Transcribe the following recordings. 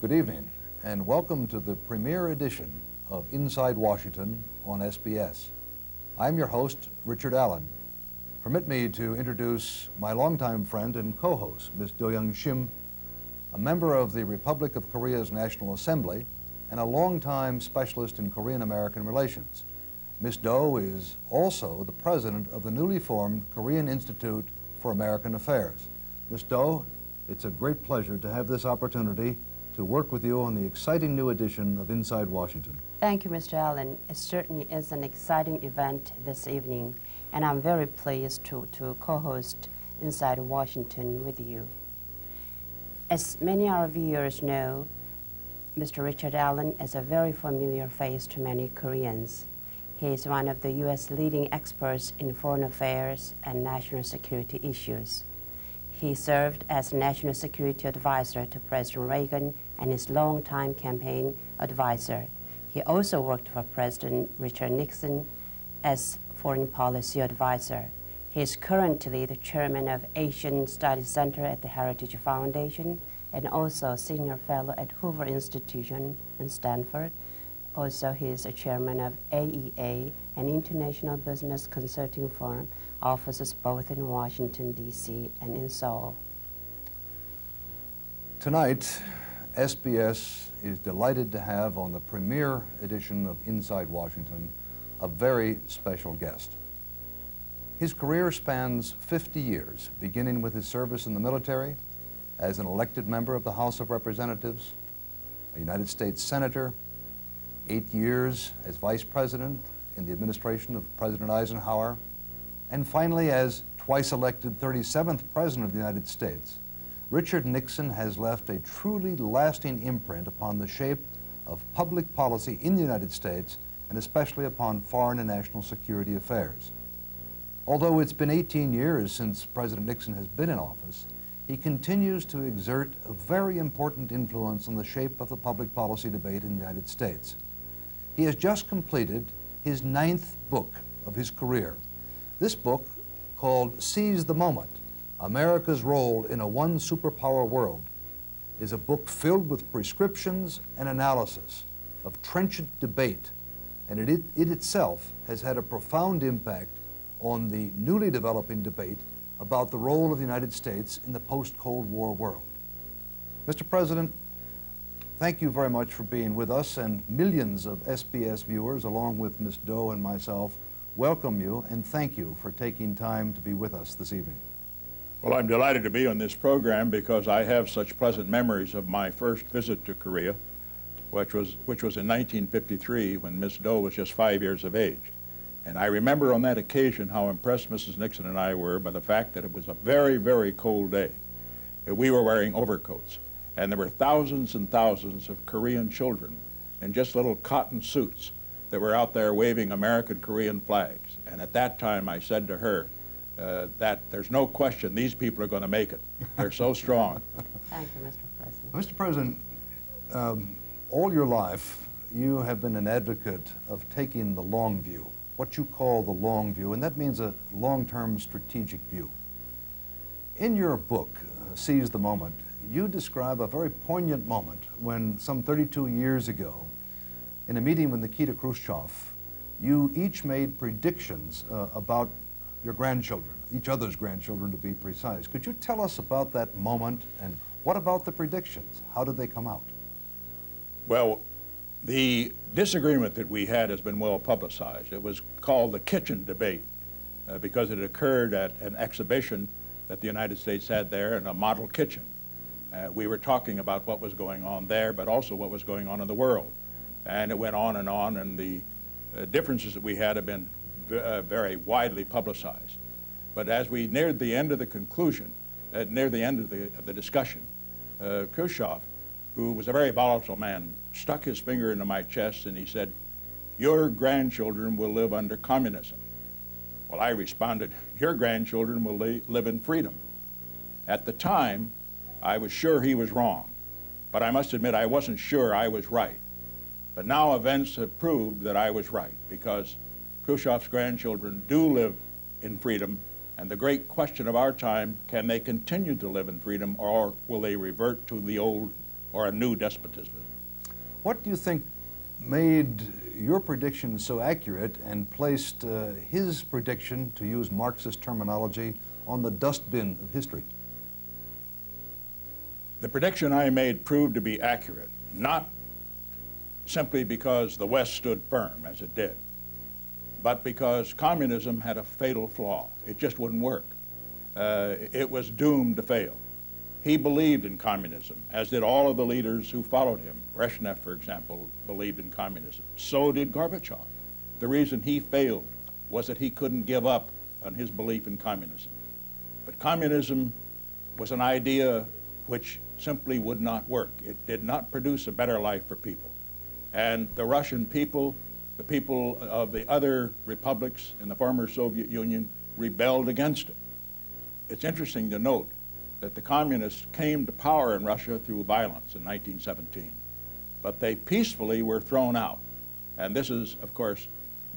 Good evening, and welcome to the premiere edition of Inside Washington on SBS. I'm your host, Richard Allen. Permit me to introduce my longtime friend and co-host, Ms. Do Young-shim, a member of the Republic of Korea's National Assembly and a longtime specialist in Korean-American relations. Ms. Do is also the president of the newly formed Korean Institute for American Affairs. Ms. Do, it's a great pleasure to have this opportunity to work with you on the exciting new edition of Inside Washington. Thank you, Mr. Allen. It certainly is an exciting event this evening, and I'm very pleased to co-host Inside Washington with you. As many of our viewers know, Mr. Richard Allen is a very familiar face to many Koreans. He is one of the U.S. leading experts in foreign affairs and national security issues. He served as National Security Advisor to President Reagan and his longtime campaign advisor. He also worked for President Richard Nixon as Foreign Policy Advisor. He is currently the chairman of Asian Studies Center at the Heritage Foundation and also Senior Fellow at Hoover Institution in Stanford. Also, he is a chairman of AEA, an international business consulting firm, offices both in Washington, D.C. and in Seoul. Tonight, SBS is delighted to have on the premiere edition of Inside Washington a very special guest. His career spans 50 years, beginning with his service in the military, as an elected member of the House of Representatives, a United States Senator, 8 years as Vice President in the administration of President Eisenhower, and finally as twice elected 37th President of the United States. Rічард Nixon has left a truly lasting imprint upon the shape of public policy in the United States and especially upon foreign and national security affairs. Although it's been 18 years since President Nixon has been in office, he continues to exert a very important influence on the shape of the public policy debate in the United States. He has just completed his 9th book of his career. This book, called Seize the Moment, America's Role in a One Superpower World, is a book filled with prescriptions and analysis of trenchant debate, and it itself has had a profound impact on the newly developing debate about the role of the United States in the post-Cold War world. Mr. President, thank you very much for being with us, and millions of SBS viewers, along with Ms. Do and myself, welcome you and thank you for taking time to be with us this evening. Well, I'm delighted to be on this program because I have such pleasant memories of my first visit to Korea, which was in 1953 when Ms. Do was just 5 years of age. And I remember on that occasion how impressed Mrs. Nixon and I were by the fact that it was a very, very cold day. We were wearing overcoats, and there were thousands and thousands of Korean children in just little cotton suits that were out there waving American Korean flags. And at that time I said to her that there's no question these people are going to make it. They're so strong. Thank you, Mr. President. Mr. President, all your life you have been an advocate of taking the long view, what you call the long view, and that means a long-term strategic view. In your book, Seize the Moment, you describe a very poignant moment when some 32 years ago, in a meeting with Nikita Khrushchev, you each made predictions about your grandchildren, each other's grandchildren to be precise. Could you tell us about that moment, and what about the predictions? How did they come out? Well, the disagreement that we had has been well publicized. It was called the kitchen debate because it occurred at an exhibition that the United States had there in a model kitchen. We were talking about what was going on there, but also what was going on in the world. And it went on, and the differences that we had have been very widely publicized. But as we neared the end of the conclusion, near the end of the discussion, Khrushchev, who was a very volatile man, stuck his finger into my chest and he said, "Your grandchildren will live under communism." Well, I responded, "Your grandchildren will live in freedom." At the time, I was sure he was wrong, but I must admit I wasn't sure I was right. But now events have proved that I was right, because Khrushchev's grandchildren do live in freedom, and the great question of our time, can they continue to live in freedom, or will they revert to the old or a new despotism. What do you think made your prediction so accurate and placed his prediction, to use Marxist terminology, on the dustbin of history? The prediction I made proved to be accurate, not simply because the West stood firm, as it did, but because communism had a fatal flaw. It just wouldn't work. It was doomed to fail. He believed in communism, as did all of the leaders who followed him. Brezhnev, for example, believed in communism. So did Gorbachev. The reason he failed was that he couldn't give up on his belief in communism. But communism was an idea which simply would not work. It did not produce a better life for people. And the Russian people, the people of the other republics in the former Soviet Union, rebelled against it. It's interesting to note that the communists came to power in Russia through violence in 1917, but they peacefully were thrown out. And this is, of course,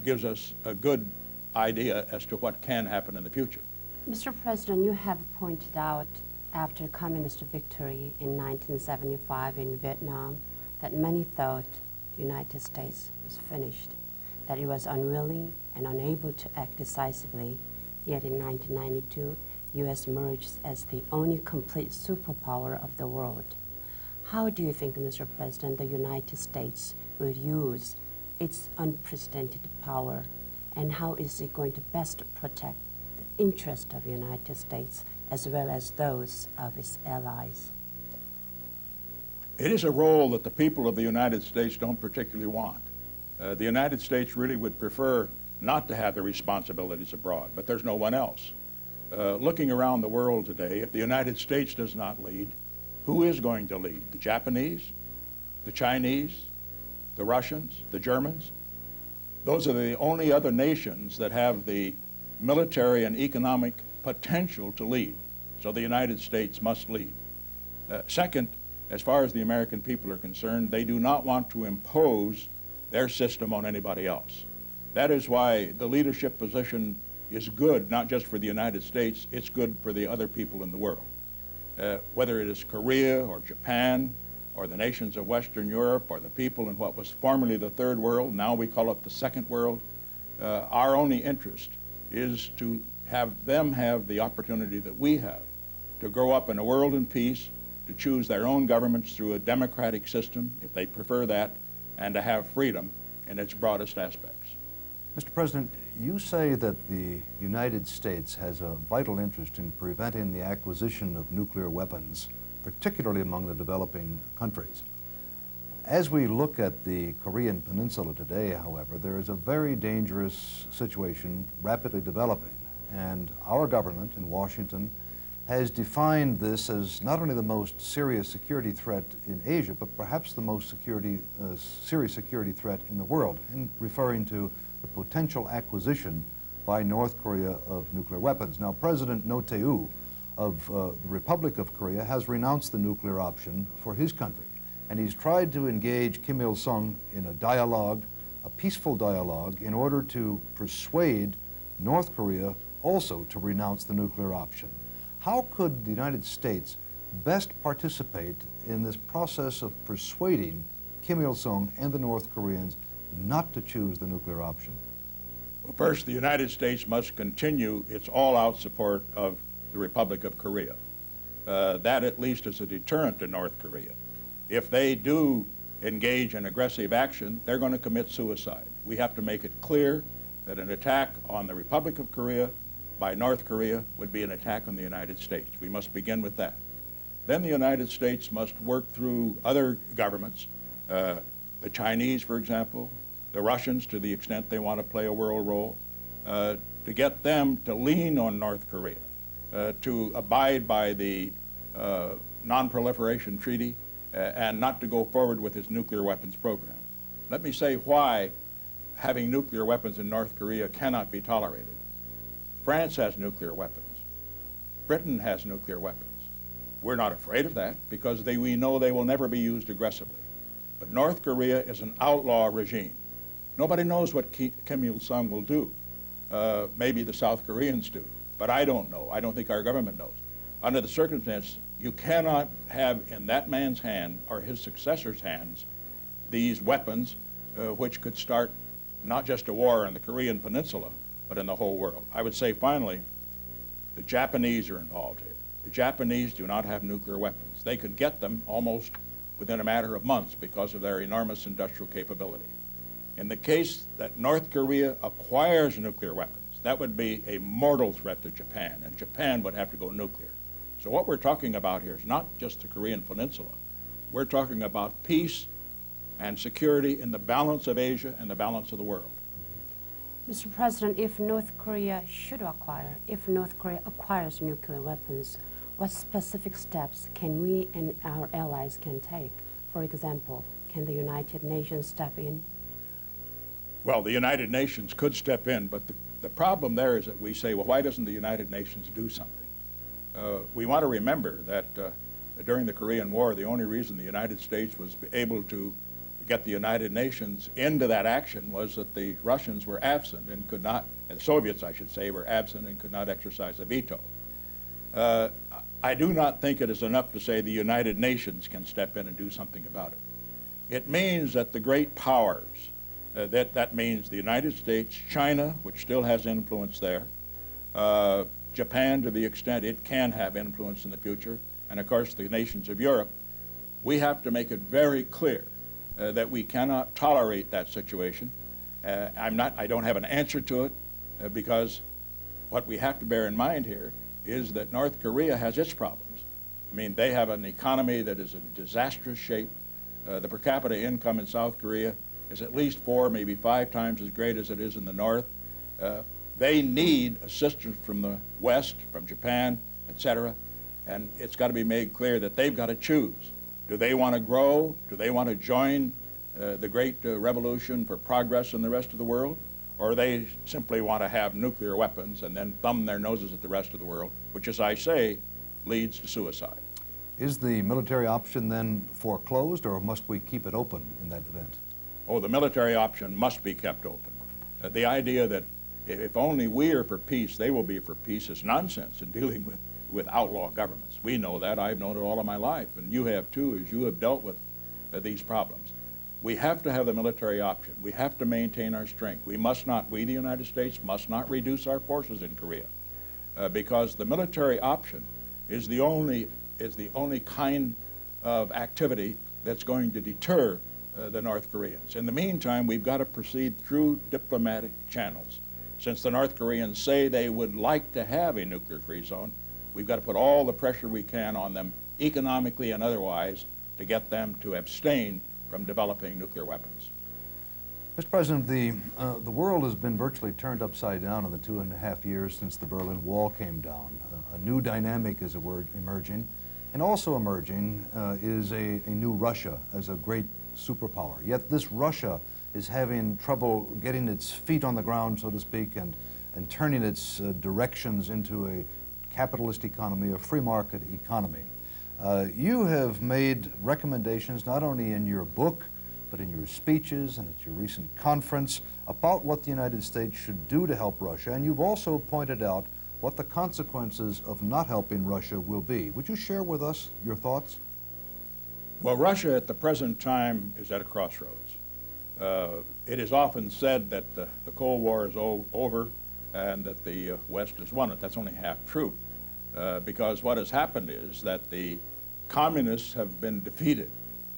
gives us a good idea as to what can happen in the future. Mr. President, you have pointed out after communist victory in 1975 in Vietnam that many thought the United States was finished, that it was unwilling and unable to act decisively. Yet in 1992, U.S. emerged as the only complete superpower of the world. How do you think, Mr. President, the United States will use its unprecedented power, and how is it going to best protect the interest of the United States as well as those of its allies? It is a role that the people of the United States don't particularly want. The United States really would prefer not to have the responsibilities abroad, but there's no one else. Looking around the world today, if the United States does not lead, who is going to lead? The Japanese, the Chinese, the Russians, the Germans? Those are the only other nations that have the military and economic potential to lead. So the United States must lead. Second, as far as the American people are concerned, they do not want to impose their system on anybody else. That is why the leadership position is good, not just for the United States, it's good for the other people in the world. Whether it is Korea or Japan or the nations of Western Europe or the people in what was formerly the Third World, now we call it the Second World, our only interest is to have them have the opportunity that we have to grow up in a world in peace, to choose their own governments through a democratic system, if they prefer that, and to have freedom in its broadest aspects. Mr. President, you say that the United States has a vital interest in preventing the acquisition of nuclear weapons, particularly among the developing countries. As we look at the Korean Peninsula today, however, there is a very dangerous situation rapidly developing, and our government in Washington has defined this as not only the most serious security threat in Asia, but perhaps the most serious security threat in the world, in referring to the potential acquisition by North Korea of nuclear weapons. Now, President Roh Tae-woo of the Republic of Korea has renounced the nuclear option for his country, and he's tried to engage Kim Il-sung in a dialogue, a peaceful dialogue, in order to persuade North Korea also to renounce the nuclear option. How could the United States best participate in this process of persuading Kim Il-sung and the North Koreans not to choose the nuclear option? Well, first, the United States must continue its all-out support of the Republic of Korea. That at least is a deterrent to North Korea. If they do engage in aggressive action, they're going to commit suicide. We have to make it clear that an attack on the Republic of Korea by North Korea would be an attack on the United States. We must begin with that. Then the United States must work through other governments, the Chinese, for example, the Russians, to the extent they want to play a world role, to get them to lean on North Korea, to abide by the Non-Proliferation Treaty, and not to go forward with its nuclear weapons program. Let me say why having nuclear weapons in North Korea cannot be tolerated. France has nuclear weapons. Britain has nuclear weapons. We're not afraid of that because we know they will never be used aggressively. But North Korea is an outlaw regime. Nobody knows what Kim Il-sung will do. Maybe the South Koreans do, but I don't know. I don't think our government knows. Under the circumstance, You cannot have in that man's hand or his successor's hands these weapons which could start not just a war in the Korean Peninsula, but in the whole world. I would say finally, the Japanese are involved here. The Japanese do not have nuclear weapons. They could get them almost within a matter of months because of their enormous industrial capability. In the case that North Korea acquires nuclear weapons, that would be a mortal threat to Japan, and Japan would have to go nuclear. So what we're talking about here is not just the Korean Peninsula. We're talking about peace and security in the balance of Asia and the balance of the world. Mr. President, if North Korea acquires nuclear weapons, what specific steps can we and our allies can take? For example, can the United Nations step in? Well, the United Nations could step in, but the problem there is that we say, well, why doesn't the United Nations do something? We want to remember that during the Korean War, the only reason the United States was able to get the United Nations into that action was that the Russians were absent and could not, and the Soviets, I should say, were absent and could not exercise a veto. I do not think it is enough to say the United Nations can step in and do something about it. It means that the great powers, that means the United States, China, which still has influence there, Japan to the extent it can have influence in the future, and of course the nations of Europe, we have to make it very clear that we cannot tolerate that situation. I don't have an answer to it because what we have to bear in mind here is that North Korea has its problems. I mean, they have an economy that is in disastrous shape. The per capita income in South Korea is at least 4, maybe 5 times as great as it is in the North. They need assistance from the West, from Japan, etc. And it's got to be made clear that they've got to choose. Do they want to grow? Do they want to join the great revolution for progress in the rest of the world? Or they simply want to have nuclear weapons and then thumb their noses at the rest of the world, which, as I say, leads to suicide. Is the military option then foreclosed, or must we keep it open in that event? Oh, the military option must be kept open. The idea that if only we are for peace, they will be for peace is nonsense in dealing with outlaw governments. We know that. I've known it all of my life, and you have too, as you have dealt with these problems. We have to have the military option. We have to maintain our strength. We, the United States, must not reduce our forces in Korea because the military option is the only kind of activity that's going to deter the North Koreans. In the meantime, we've got to proceed through diplomatic channels. Since the North Koreans say they would like to have a nuclear-free zone, we've got to put all the pressure we can on them, economically and otherwise, to get them to abstain from developing nuclear weapons. Mr. President, the world has been virtually turned upside down in the 2.5 years since the Berlin Wall came down. A new dynamic is emerging, and also emerging is a new Russia as a great superpower. Yet this Russia is having trouble getting its feet on the ground, so to speak, and turning its directions into a capitalist economy, a free market economy. You have made recommendations not only in your book, but in your speeches and at your recent conference about what the United States should do to help Russia, and you've also pointed out what the consequences of not helping Russia will be. Would you share with us your thoughts? Well, Russia at the present time is at a crossroads. It is often said that the Cold War is over and that the West has won it. That's only half true, because what has happened is that the communists have been defeated,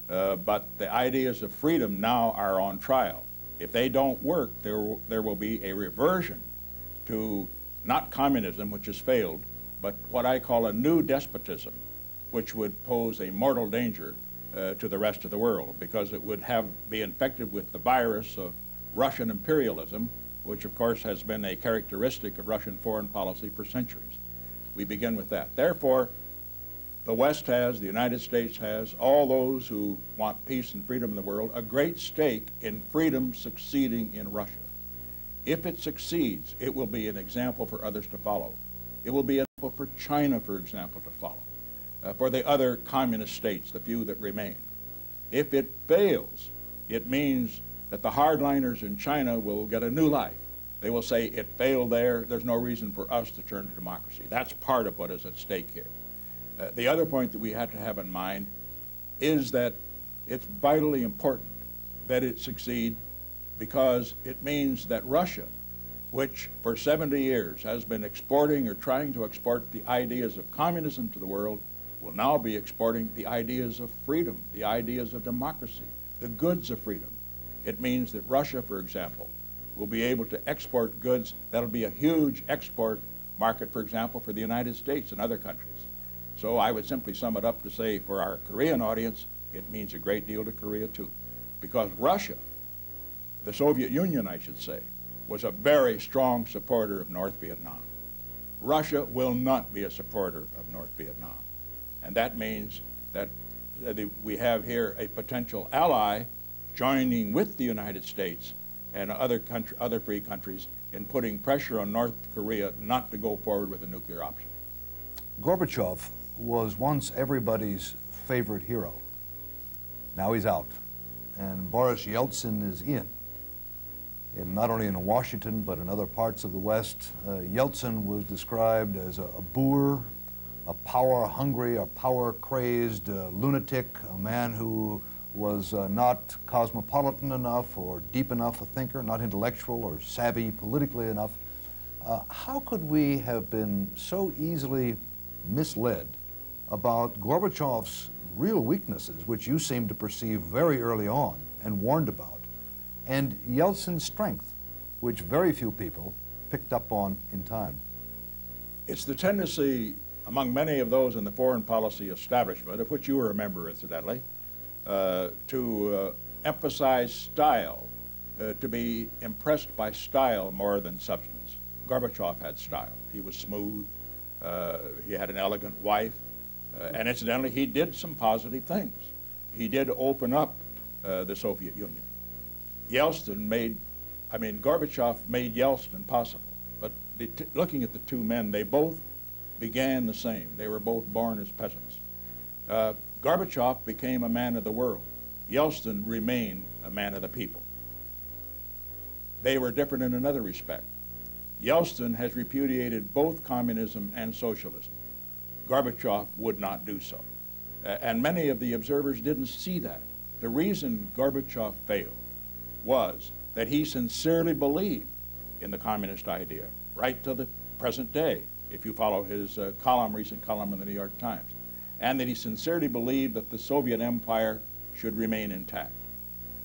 but the ideas of freedom now are on trial. If they don't work, there will be a reversion to not communism, which has failed, but what I call a new despotism, which would pose a mortal danger to the rest of the world, because it would be infected with the virus of Russian imperialism, which of course has been a characteristic of Russian foreign policy for centuries. We begin with that. Therefore, the West has, the United States has, all those who want peace and freedom in the world, a great stake in freedom succeeding in Russia. If it succeeds, it will be an example for others to follow. It will be an example for China, for example, to follow. For the other communist states, the few that remain. If it fails, it means that the hardliners in China will get a new life. They will say, it failed there, there's no reason for us to turn to democracy. That's part of what is at stake here. The other point that we have to have in mind is that it's vitally important that it succeed, because it means that Russia, which for 70 years has been exporting or trying to export the ideas of communism to the world, will now be exporting the ideas of freedom, the ideas of democracy, the goods of freedom. It means that Russia, for example, will be able to export goods. That'll be a huge export market, for example, for the United States and other countries. So I would simply sum it up to say, for our Korean audience, it means a great deal to Korea too. Because Russia, the Soviet Union, I should say, was a very strong supporter of North Vietnam. Russia will not be a supporter of North Vietnam. And that means that we have here a potential ally joining with the United States and other free countries in putting pressure on North Korea not to go forward with a nuclear option. Gorbachev was once everybody's favorite hero. Now he's out, and Boris Yeltsin is in. And not only in Washington, but in other parts of the West, Yeltsin was described as a boor, a power-hungry, a power-crazed lunatic, a man who was not cosmopolitan enough or deep enough a thinker, not intellectual or savvy politically enough. How could we have been so easily misled about Gorbachev's real weaknesses, which you seem to perceive very early on and warned about, and Yeltsin's strength, which very few people picked up on in time? It's the tendency among many of those in the foreign policy establishment, of which you were a member, incidentally, to emphasize style, to be impressed by style more than substance. Gorbachev had style. He was smooth. He had an elegant wife. And incidentally, he did some positive things. He did open up the Soviet Union. Gorbachev made Yeltsin possible. But looking at the two men, they both began the same. They were both born as peasants. Gorbachev became a man of the world. Yeltsin remained a man of the people. They were different in another respect. Yeltsin has repudiated both communism and socialism. Gorbachev would not do so. And many of the observers didn't see that. The reason Gorbachev failed was that he sincerely believed in the communist idea, right to the present day, if you follow his recent column in the New York Times, and that he sincerely believed that the Soviet Empire should remain intact.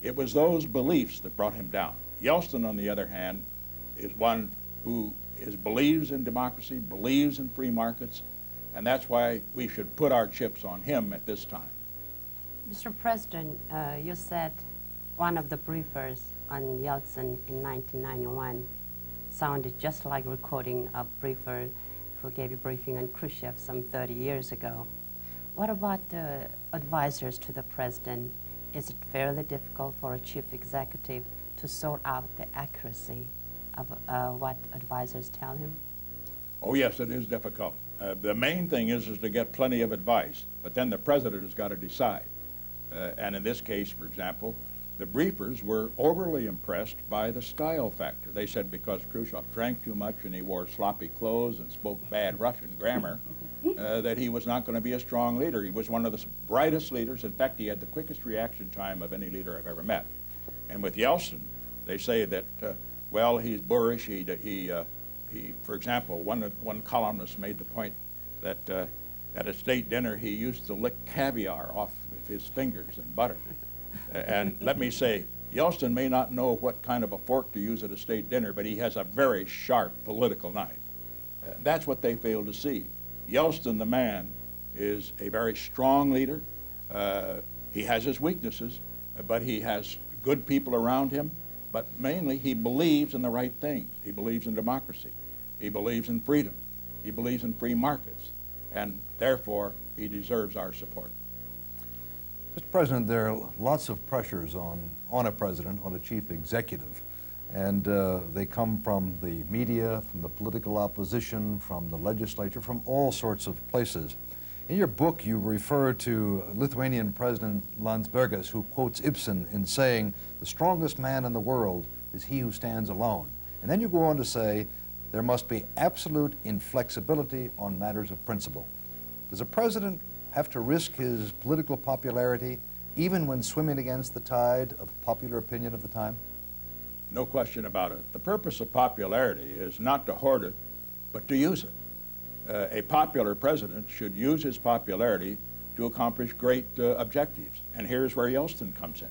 It was those beliefs that brought him down. Yeltsin, on the other hand, is one who believes in democracy, believes in free markets, and that's why we should put our chips on him at this time. Mr. President, you said one of the briefers on Yeltsin in 1991 sounded just like recording of briefer who gave a briefing on Khrushchev some 30 years ago. What about advisors to the president? Is it fairly difficult for a chief executive to sort out the accuracy of what advisors tell him? Oh yes, it is difficult. The main thing is to get plenty of advice, but then the president has got to decide. And in this case, for example, the briefers were overly impressed by the style factor. They said because Khrushchev drank too much and he wore sloppy clothes and spoke bad Russian grammar, that he was not going to be a strong leader. He was one of the brightest leaders. In fact, he had the quickest reaction time of any leader I've ever met. And with Yeltsin, they say that, well, he's boorish. For example, one columnist made the point that at a state dinner he used to lick caviar off his fingers and butter. And let me say, Yeltsin may not know what kind of a fork to use at a state dinner, but he has a very sharp political knife. That's what they fail to see. Yeltsin, the man, is a very strong leader. He has his weaknesses, but he has good people around him. But mainly, he believes in the right things. He believes in democracy. He believes in freedom. He believes in free markets. And therefore, he deserves our support. Mr. President, there are lots of pressures on a president, on a chief executive, and they come from the media, from the political opposition, from the legislature, from all sorts of places. In your book, you refer to Lithuanian President Landsbergis, who quotes Ibsen in saying, "The strongest man in the world is he who stands alone." And then you go on to say, there must be absolute inflexibility on matters of principle. Does a president have to risk his political popularity even when swimming against the tide of popular opinion of the time? No question about it. The purpose of popularity is not to hoard it, but to use it. A popular president should use his popularity to accomplish great objectives. And here's where Yeltsin comes in.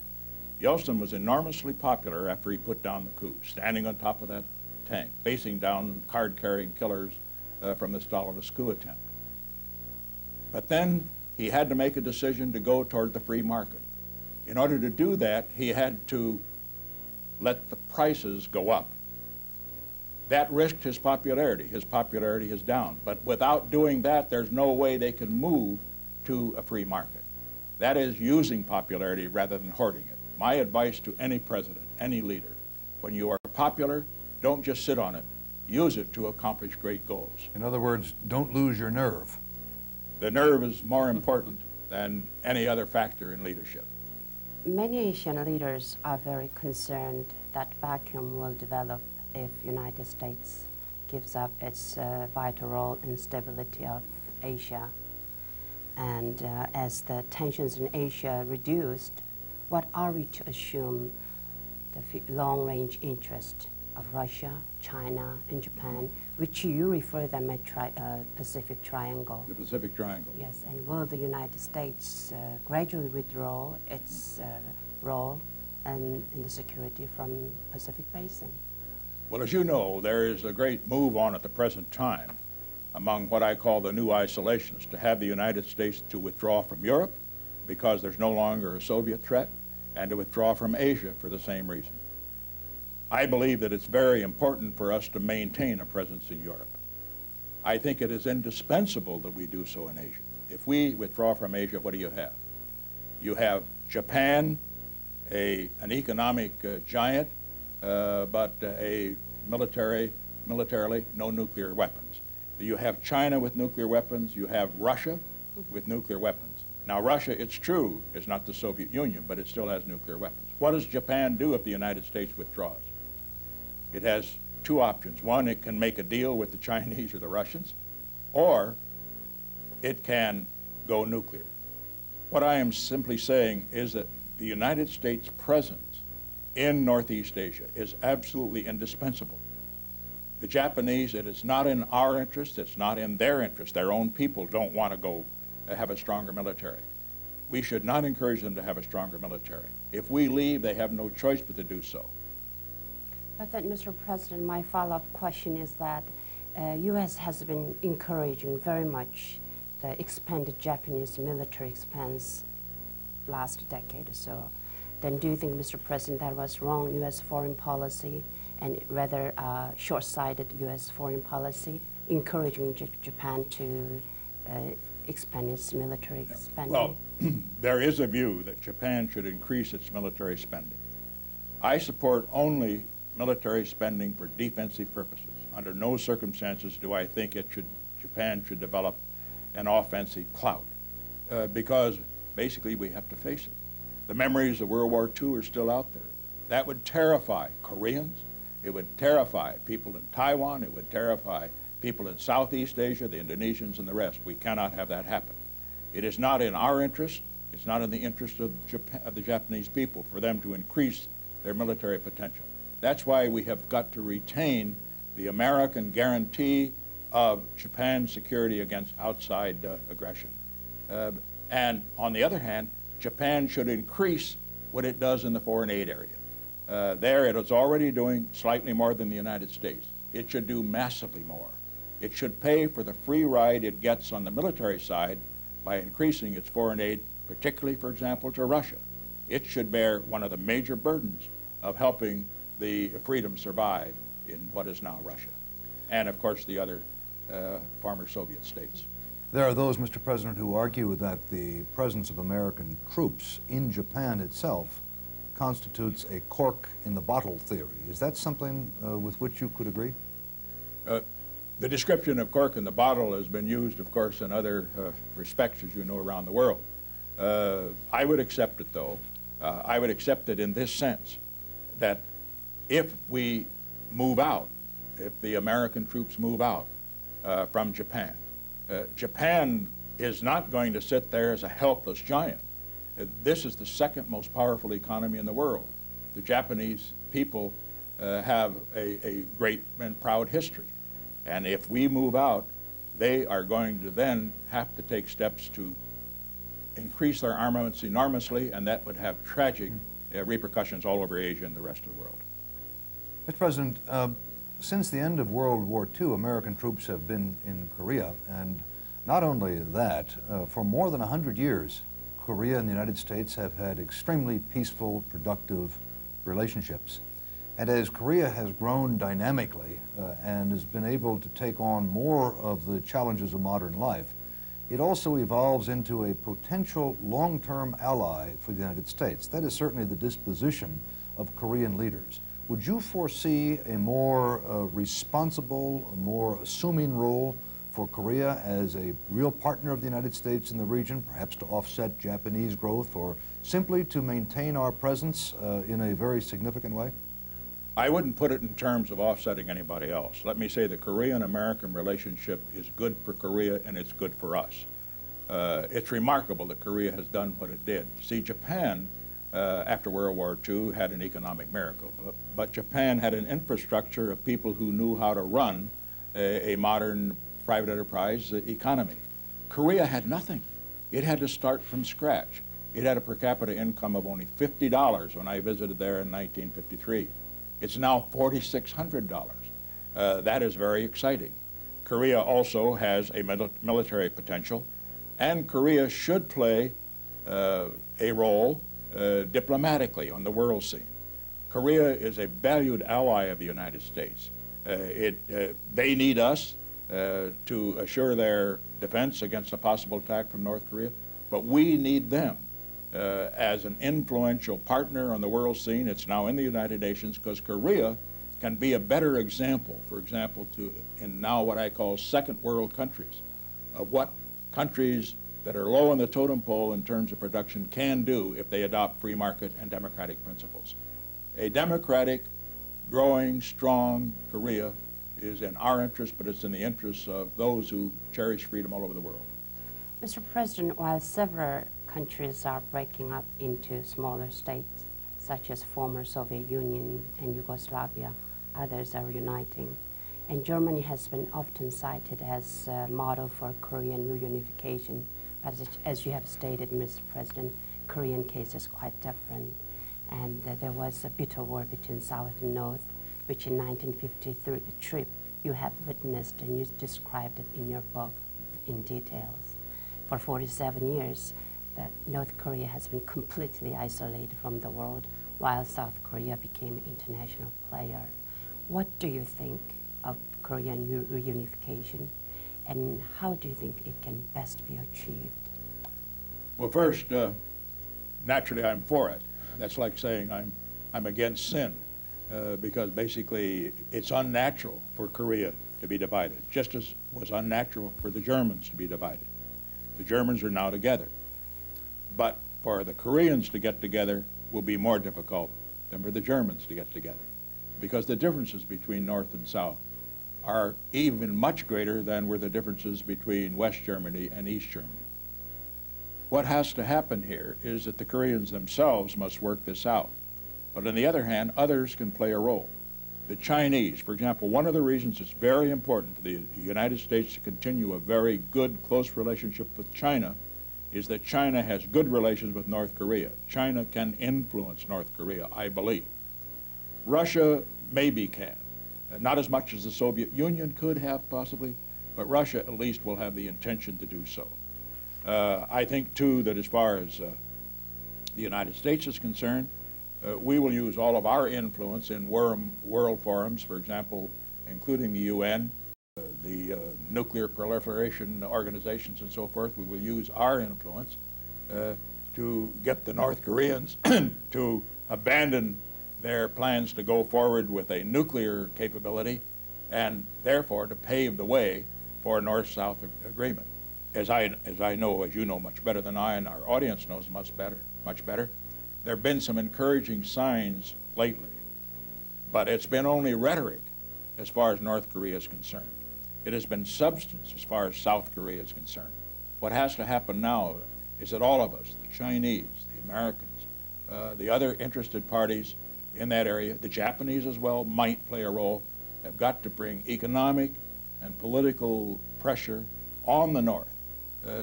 Yeltsin was enormously popular after he put down the coup, standing on top of that tank, facing down card-carrying killers from the Stalinist coup attempt. But then he had to make a decision to go toward the free market. In order to do that, he had to let the prices go up. That risked his popularity. His popularity is down. But without doing that, there's no way they can move to a free market. That is using popularity rather than hoarding it. My advice to any president, any leader, when you are popular, don't just sit on it. Use it to accomplish great goals. In other words, don't lose your nerve. The nerve is more important than any other factor in leadership. Many Asian leaders are very concerned that vacuum will develop if United States gives up its vital role in stability of Asia. And as the tensions in Asia reduced, what are we to assume the long-range interest of Russia, China, and Japan, which you refer them as Pacific Triangle? The Pacific Triangle. Yes, and will the United States gradually withdraw its role in the security from Pacific Basin? Well, as you know, there is a great move on at the present time among what I call the new isolationists to have the United States to withdraw from Europe because there's no longer a Soviet threat, and to withdraw from Asia for the same reason. I believe that it's very important for us to maintain a presence in Europe. I think it is indispensable that we do so in Asia. If we withdraw from Asia, what do you have? You have Japan, an economic giant, but militarily no nuclear weapons. You have China with nuclear weapons. You have Russia with nuclear weapons. Now, Russia, it's true, is not the Soviet Union, but it still has nuclear weapons. What does Japan do if the United States withdraws? It has two options. One, it can make a deal with the Chinese or the Russians, or it can go nuclear. What I am simply saying is that the United States' presence in Northeast Asia is absolutely indispensable. The Japanese, it is not in our interest, it's not in their interest. Their own people don't want to go have a stronger military. We should not encourage them to have a stronger military. If we leave, they have no choice but to do so. But then, Mr. President, my follow-up question is that U.S. has been encouraging very much the expanded Japanese military expense last decade or so. Then do you think, Mr. President, that was wrong U.S. foreign policy and rather short-sighted U.S. foreign policy, encouraging Japan to expand its military spending? Well, there is a view that Japan should increase its military spending. I support only military spending for defensive purposes. Under no circumstances do I think Japan should develop an offensive clout, because basically we have to face it. The memories of World War II are still out there. That would terrify Koreans. It would terrify people in Taiwan. It would terrify people in Southeast Asia, the Indonesians and the rest. We cannot have that happen. It is not in our interest, it's not in the interest of the Japanese people for them to increase their military potential. That's why we have got to retain the American guarantee of Japan's security against outside aggression. And on the other hand, Japan should increase what it does in the foreign aid area. There it is already doing slightly more than the United States. It should do massively more. It should pay for the free ride it gets on the military side by increasing its foreign aid, particularly, for example, to Russia. It should bear one of the major burdens of helping the freedom survive in what is now Russia, and of course the other former Soviet states. There are those, Mr. President, who argue that the presence of American troops in Japan itself constitutes a cork in the bottle theory. Is that something with which you could agree? The description of cork in the bottle has been used, of course, in other respects, as you know, around the world. I would accept it, though. I would accept it in this sense, that if we move out, if the American troops move out from Japan, Japan is not going to sit there as a helpless giant. This is the second most powerful economy in the world. The Japanese people have a great and proud history. And if we move out, they are going to then have to take steps to increase their armaments enormously, and that would have tragic repercussions all over Asia and the rest of the world. Mr. President, since the end of World War II, American troops have been in Korea, and not only that, for more than 100 years, Korea and the United States have had extremely peaceful, productive relationships. And as Korea has grown dynamically and has been able to take on more of the challenges of modern life, it also evolves into a potential long-term ally for the United States. That is certainly the disposition of Korean leaders. Would you foresee a more responsible, a more assuming role for Korea as a real partner of the United States in the region, perhaps to offset Japanese growth, or simply to maintain our presence in a very significant way? I wouldn't put it in terms of offsetting anybody else. Let me say the Korean-American relationship is good for Korea and it's good for us. It's remarkable that Korea has done what it did. See, Japan, after World War II, had an economic miracle, but Japan had an infrastructure of people who knew how to run a modern private enterprise economy. Korea had nothing. It had to start from scratch. It had a per capita income of only $50 when I visited there in 1953. It's now $4,600. That is very exciting. Korea also has a military potential, and Korea should play a role diplomatically on the world scene. Korea is a valued ally of the United States. They need us to assure their defense against a possible attack from North Korea, but we need them as an influential partner on the world scene. It's now in the United Nations because Korea can be a better example, for example, in now what I call second world countries, of what countries that are low on the totem pole in terms of production can do if they adopt free market and democratic principles. A democratic, growing, strong Korea is in our interest, but it's in the interests of those who cherish freedom all over the world. Mr. President, while several countries are breaking up into smaller states, such as former Soviet Union and Yugoslavia, others are uniting. And Germany has been often cited as a model for Korean reunification. But as you have stated, Mr. President, Korean case is quite different. And there was a bitter war between South and North, which in 1953 trip you have witnessed, and you described it in your book in details. For 47 years, that North Korea has been completely isolated from the world, while South Korea became an international player. What do you think of Korean reunification, and how do you think it can best be achieved? Well, first, naturally I'm for it. That's like saying I'm against sin, because basically it's unnatural for Korea to be divided, just as it was unnatural for the Germans to be divided. The Germans are now together. But for the Koreans to get together will be more difficult than for the Germans to get together, because the differences between North and South are even much greater than were the differences between West Germany and East Germany. What has to happen here is that the Koreans themselves must work this out. But on the other hand, others can play a role. The Chinese, for example, one of the reasons it's very important for the United States to continue a very good, close relationship with China is that China has good relations with North Korea. China can influence North Korea, I believe. Russia maybe can. Not as much as the Soviet Union could have, possibly, but Russia at least will have the intention to do so. I think, too, that as far as the United States is concerned, we will use all of our influence in world forums, for example, including the UN, the nuclear proliferation organizations and so forth. We will use our influence to get the North Koreans to abandon their plans to go forward with a nuclear capability, and therefore to pave the way for a North-South agreement. As I know, as you know much better than I, and our audience knows much better, there have been some encouraging signs lately, but it's been only rhetoric as far as North Korea is concerned. It has been substance as far as South Korea is concerned. What has to happen now is that all of us, the Chinese, the Americans, the other interested parties in that area, the Japanese as well might play a role, have got to bring economic and political pressure on the North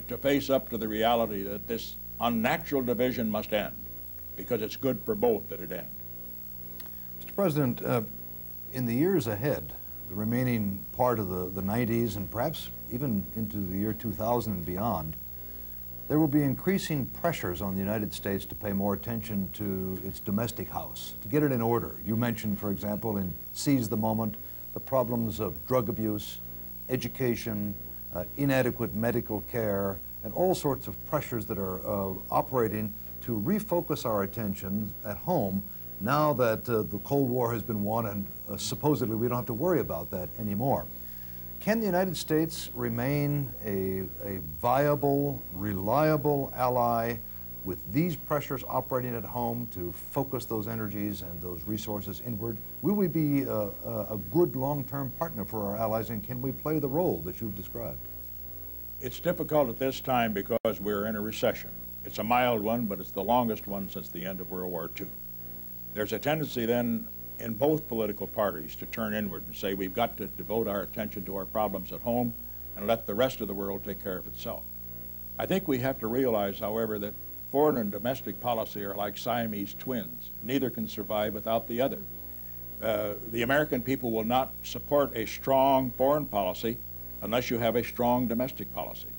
to face up to the reality that this unnatural division must end, because it's good for both that it end. Mr. President, in the years ahead, the remaining part of the 90s and perhaps even into the year 2000 and beyond, there will be increasing pressures on the United States to pay more attention to its domestic house, to get it in order. You mentioned, for example, in Seize the Moment, the problems of drug abuse, education, inadequate medical care, and all sorts of pressures that are operating to refocus our attention at home now that the Cold War has been won and supposedly we don't have to worry about that anymore. Can the United States remain a viable, reliable ally with these pressures operating at home to focus those energies and those resources inward? Will we be a good long-term partner for our allies, and can we play the role that you've described? It's difficult at this time because we're in a recession. It's a mild one, but it's the longest one since the end of World War II. There's a tendency then in both political parties to turn inward and say we've got to devote our attention to our problems at home and let the rest of the world take care of itself. I think we have to realize, however, that foreign and domestic policy are like Siamese twins. Neither can survive without the other. The American people will not support a strong foreign policy unless you have a strong domestic policy.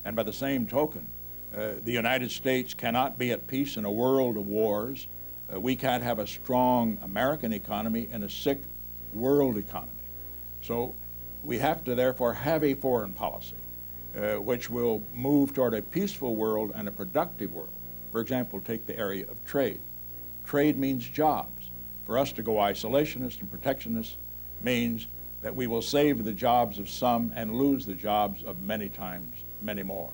And by the same token, the United States cannot be at peace in a world of wars. We can't have a strong American economy in a sick world economy. So we have to therefore have a foreign policy which will move toward a peaceful world and a productive world. For example, take the area of trade. Trade means jobs. For us to go isolationist and protectionist means that we will save the jobs of some and lose the jobs of many times, many more.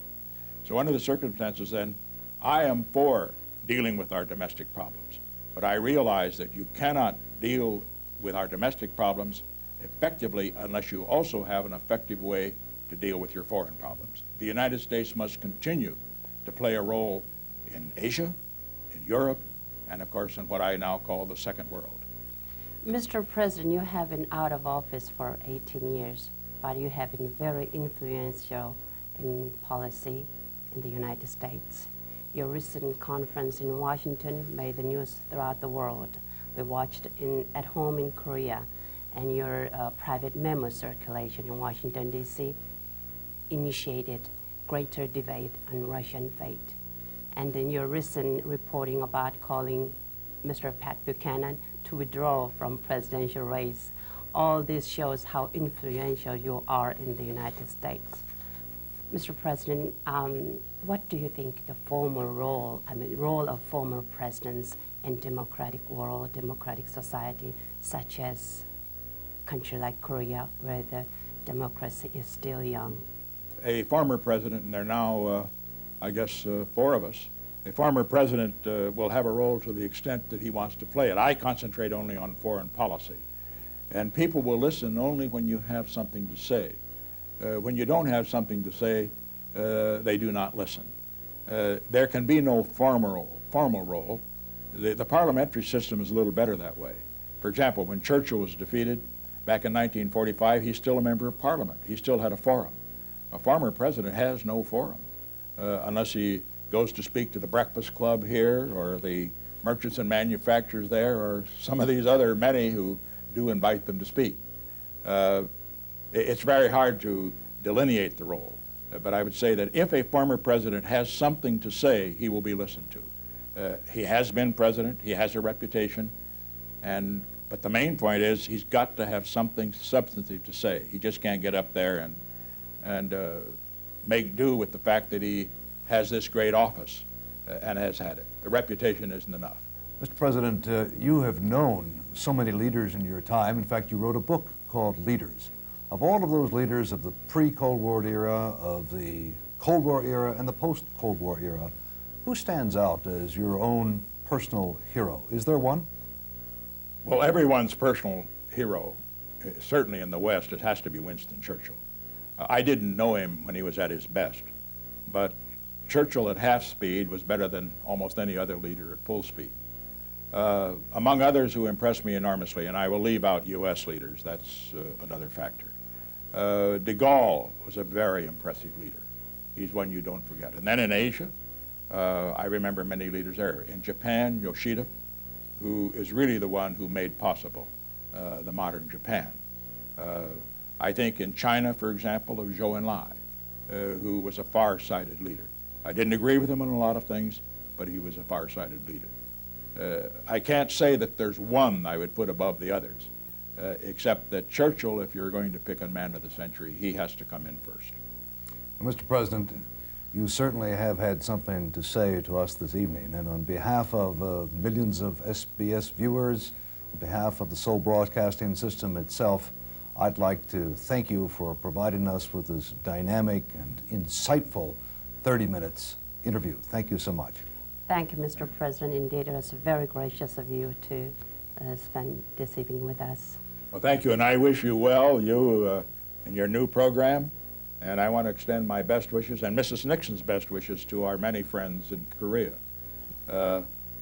So under the circumstances then, I am for dealing with our domestic problems. But I realize that you cannot deal with our domestic problems effectively unless you also have an effective way to deal with your foreign problems. The United States must continue to play a role in Asia, in Europe, and of course in what I now call the Second World. Mr. President, you have been out of office for 18 years, but you have been very influential in policy in the United States. Your recent conference in Washington made the news throughout the world. We watched at home in Korea, and your private memo circulation in Washington, D.C. initiated greater debate on Russian fate. And in your recent reporting about calling Mr. Pat Buchanan to withdraw from presidential race, all this shows how influential you are in the United States. Mr. President, what do you think the role of former presidents in democratic world, democratic society, such as country like Korea, where the democracy is still young? A former president, and there are now, I guess, 4 of us, a former president will have a role to the extent that he wants to play it. I concentrate only on foreign policy. And people will listen only when you have something to say. When you don't have something to say, they do not listen. There can be no formal role. The parliamentary system is a little better that way. For example, when Churchill was defeated back in 1945, he's still a member of Parliament. He still had a forum. A former president has no forum unless he goes to speak to the Breakfast Club here or the merchants and manufacturers there or some of these other many who do invite them to speak. It's very hard to delineate the role, but I would say that if a former president has something to say, he will be listened to. He has been president, he has a reputation, but the main point is he's got to have something substantive to say. He just can't get up there and make do with the fact that he has this great office and has had it. The reputation isn't enough. Mr. President, you have known so many leaders in your time. In fact, you wrote a book called Leaders. Of all of those leaders of the pre-Cold War era, of the Cold War era, and the post-Cold War era, who stands out as your own personal hero? Is there one? Well, everyone's personal hero, certainly in the West, it has to be Winston Churchill. I didn't know him when he was at his best, but Churchill at half speed was better than almost any other leader at full speed. Among others who impressed me enormously, and I will leave out U.S. leaders, that's another factor. De Gaulle was a very impressive leader. He's one you don't forget. And then in Asia, I remember many leaders there. In Japan, Yoshida, who is really the one who made possible the modern Japan. I think in China, for example, of Zhou Enlai, who was a far-sighted leader. I didn't agree with him on a lot of things, but he was a far-sighted leader. I can't say that there's one I would put above the others, except that Churchill, if you're going to pick a man of the century, he has to come in first. Mr. President, you certainly have had something to say to us this evening, and on behalf of millions of SBS viewers, on behalf of the Seoul Broadcasting System itself, I'd like to thank you for providing us with this dynamic and insightful 30 minutes interview. Thank you so much. Thank you, Mr. President. Indeed, it was very gracious of you to spend this evening with us. Well, thank you, and I wish you well, you in your new program. And I want to extend my best wishes and Mrs. Nixon's best wishes to our many friends in Korea.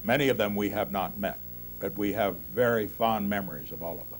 Many of them we have not met, but we have very fond memories of all of them.